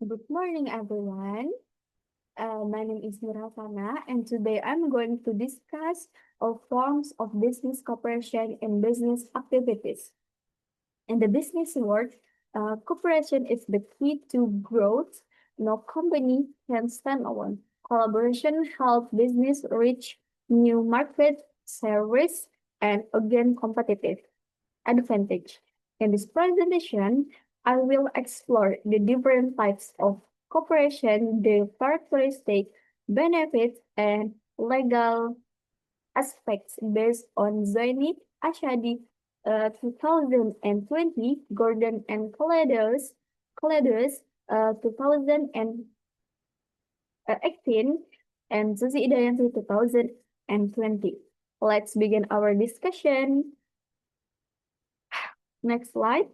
good morning, everyone. My name is Nurafana, and today I'm going to discuss all forms of business cooperation and business activities. In the business world, cooperation is the key to growth. No company can stand alone. Collaboration helps business reach new market, service, and again competitive advantage. In this presentation, I will explore the different types of cooperation, the characteristic, benefits, and legal aspects based on Zaini Ashadi 2020, Gordon and Collados 2018, and Susi Idayanti 2020. Let's begin our discussion. Next slide.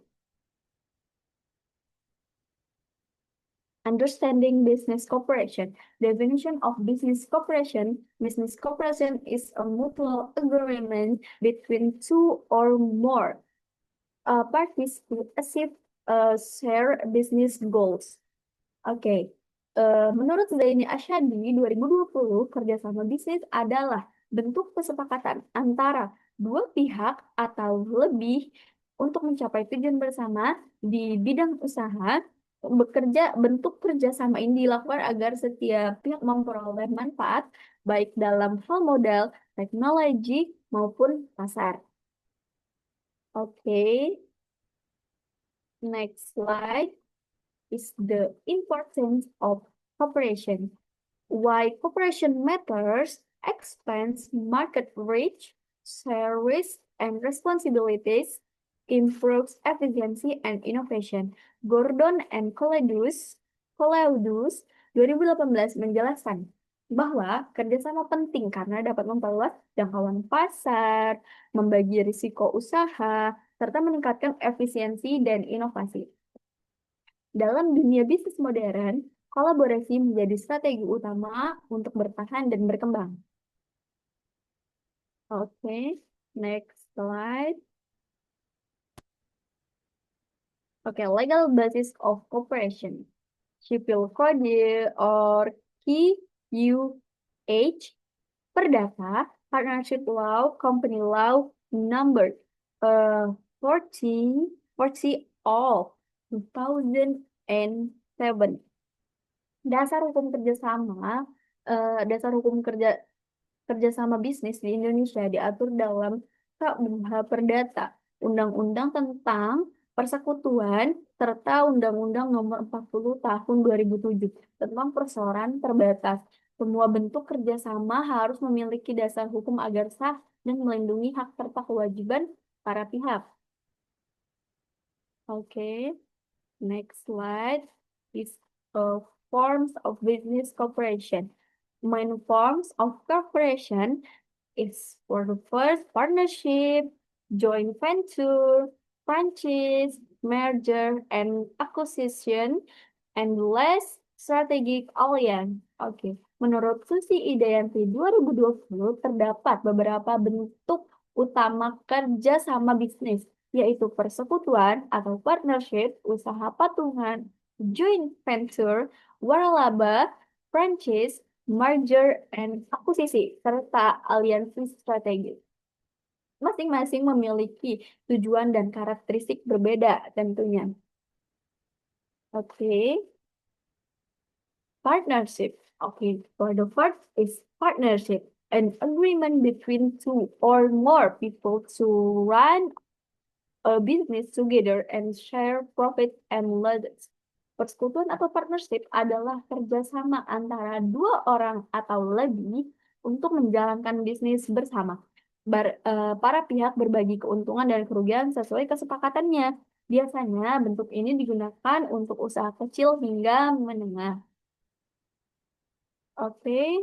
Understanding business cooperation. Definition of business cooperation. Business cooperation is a mutual agreement between two or more parties to achieve share business goals. Oke, menurut Zaini Asyadi 2020, kerjasama bisnis adalah bentuk kesepakatan antara dua pihak atau lebih untuk mencapai tujuan bersama di bidang usaha. Bentuk kerjasama ini dilakukan agar setiap pihak memperoleh manfaat baik dalam hal modal, teknologi, maupun pasar. Oke, next slide is the importance of cooperation. Why cooperation matters, expands market reach, share risk and responsibilities, improves efficiency and innovation. Gordon and Collaudus 2018 menjelaskan bahwa kerjasama penting karena dapat memperluas jangkauan pasar, membagi risiko usaha, serta meningkatkan efisiensi dan inovasi. Dalam dunia bisnis modern, kolaborasi menjadi strategi utama untuk bertahan dan berkembang. Oke, next slide. Oke, legal basis of cooperation. Civil Code or KUH, Perdata, Partnership Law, Company Law Number 40 of 2007. Dasar hukum kerjasama, kerjasama bisnis di Indonesia diatur dalam KUH Perdata, Undang-Undang tentang Persekutuan, serta Undang-Undang Nomor 40 Tahun 2007 tentang perseroan terbatas. Semua bentuk kerjasama harus memiliki dasar hukum agar sah dan melindungi hak serta kewajiban para pihak. Oke, next slide is forms of business cooperation. Main forms of cooperation is for the first partnership, joint venture, franchise, merger and acquisition, and last strategic alliance. Oke, menurut Susi Idayanti 2020 terdapat beberapa bentuk utama kerjasama bisnis, yaitu persekutuan atau partnership, usaha patungan, joint venture, waralaba, franchise, merger and akuisisi, serta aliansi strategis. Masing-masing memiliki tujuan dan karakteristik berbeda tentunya. Oke. Partnership. Okay, for the first is partnership, an agreement between two or more people to run a business together and share profit and losses. Persekutuan atau partnership adalah kerjasama antara dua orang atau lebih untuk menjalankan bisnis bersama. Para pihak berbagi keuntungan dan kerugian sesuai kesepakatannya. Biasanya bentuk ini digunakan untuk usaha kecil hingga menengah. Okay,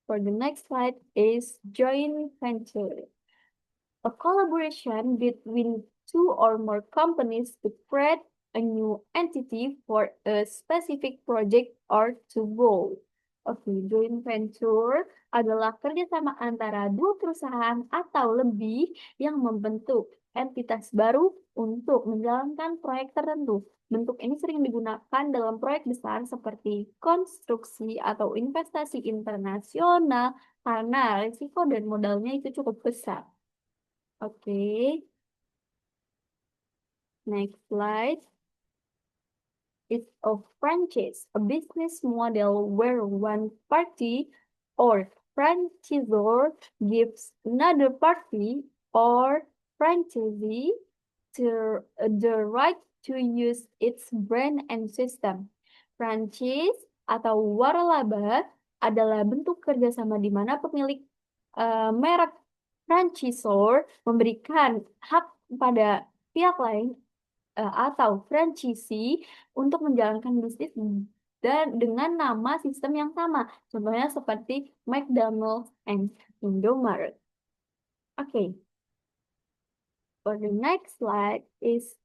for the next slide is joint venture. A collaboration between two or more companies to create a new entity for a specific project or to goal. Oke, joint venture adalah kerjasama antara dua perusahaan atau lebih yang membentuk entitas baru untuk menjalankan proyek tertentu. Bentuk ini sering digunakan dalam proyek besar seperti konstruksi atau investasi internasional karena risiko dan modalnya itu cukup besar. Oke, next slide. It's a franchise, a business model where one party or franchisor gives another party or franchisee the right to use its brand and system. Franchise atau waralaba adalah bentuk kerjasama di mana pemilik merek franchisor memberikan hak pada pihak lain atau franchisee untuk menjalankan bisnis dan dengan nama sistem yang sama. Contohnya seperti McDonald's and Indomaret. Oke, for the next slide is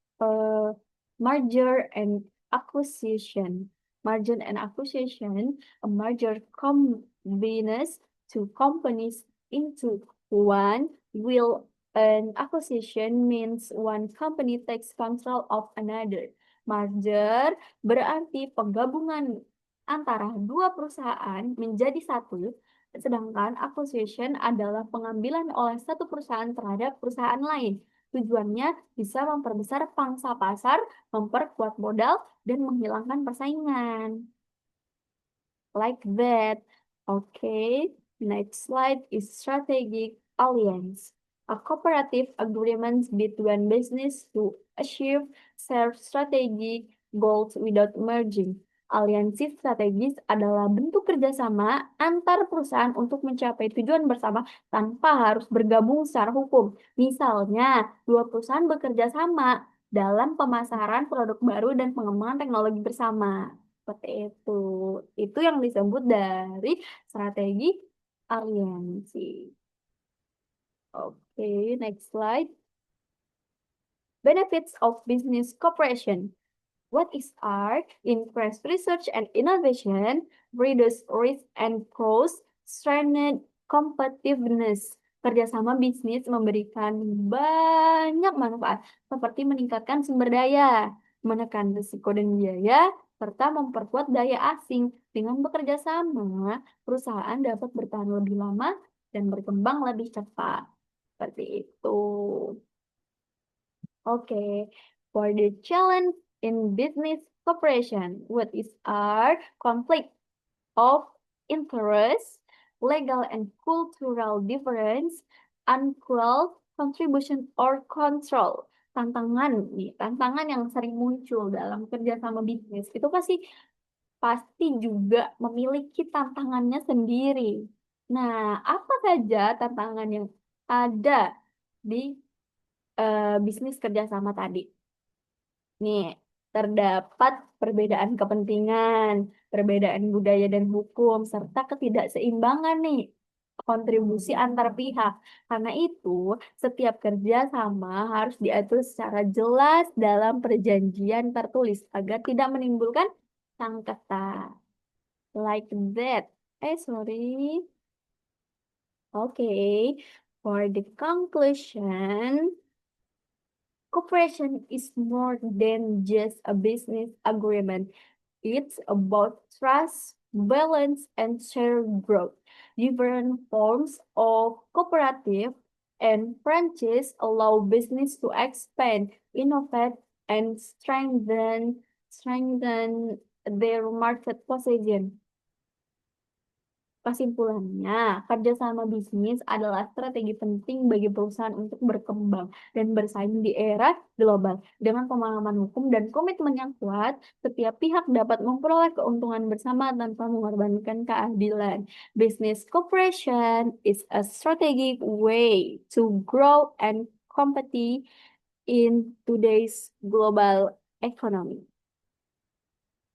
merger and acquisition. Merger and acquisition, a merger combines two companies into one. Will an acquisition means one company takes control of another. Merger berarti penggabungan antara dua perusahaan menjadi satu, sedangkan acquisition adalah pengambilan oleh satu perusahaan terhadap perusahaan lain. Tujuannya bisa memperbesar pangsa pasar, memperkuat modal, dan menghilangkan persaingan. Like that. Okay, next slide is strategic alliance. A cooperative agreement between business to achieve shared strategic goals without merging. Aliansi strategis adalah bentuk kerjasama antar perusahaan untuk mencapai tujuan bersama tanpa harus bergabung secara hukum. Misalnya, dua perusahaan bekerja sama dalam pemasaran produk baru dan pengembangan teknologi bersama. Seperti itu. Itu yang disebut dari strategi aliansi. Oke, next slide. Benefits of business cooperation. What is R? Increase research and innovation, reduce risk and cost, strengthen competitiveness. Kerjasama bisnis memberikan banyak manfaat, seperti meningkatkan sumber daya, menekan risiko dan biaya, serta memperkuat daya asing. Dengan bekerja sama, perusahaan dapat bertahan lebih lama dan berkembang lebih cepat. Seperti itu. Okay, for the challenge in business cooperation, what is our conflict of interest, legal and cultural difference, unequal contribution or control. Tantangan nih, tantangan yang sering muncul dalam kerjasama bisnis itu pasti juga memiliki tantangannya sendiri. Nah, apa saja tantangan yang ada di bisnis kerjasama tadi? Nih, terdapat perbedaan kepentingan, perbedaan budaya dan hukum, serta ketidakseimbangan nih kontribusi antar pihak. Karena itu, setiap kerjasama harus diatur secara jelas dalam perjanjian tertulis agar tidak menimbulkan sengketa. Like that. Sorry. Okay, for the conclusion, cooperation is more than just a business agreement. It's about trust, balance, and shared growth. Different forms of cooperative and franchise allow business to expand, innovate, and strengthen their market position. Kesimpulannya, kerjasama bisnis adalah strategi penting bagi perusahaan untuk berkembang dan bersaing di era global. Dengan pemahaman hukum dan komitmen yang kuat, setiap pihak dapat memperoleh keuntungan bersama tanpa mengorbankan keadilan. Business cooperation is a strategic way to grow and compete in today's global economy.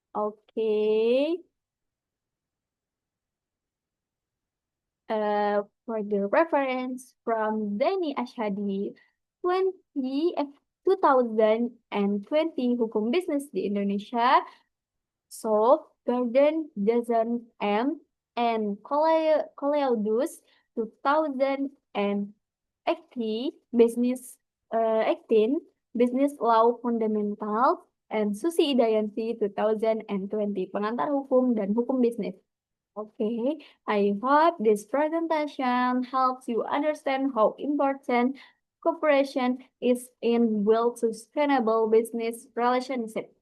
Okay. For the reference from Denny Ashadi, 2020 Hukum Bisnis di Indonesia, So Gordon Jason M. and Coleodus 2018 Business 18 Business Law Fundamental, and Susi Idayanti 2020, Pengantar Hukum dan Hukum Bisnis. Okay, I hope this presentation helps you understand how important cooperation is in build sustainable business relationship.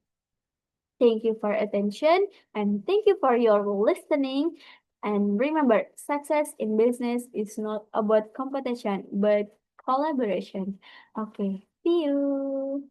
Thank you for attention and thank you for your listening. And remember, success in business is not about competition, but collaboration. Okay, see you.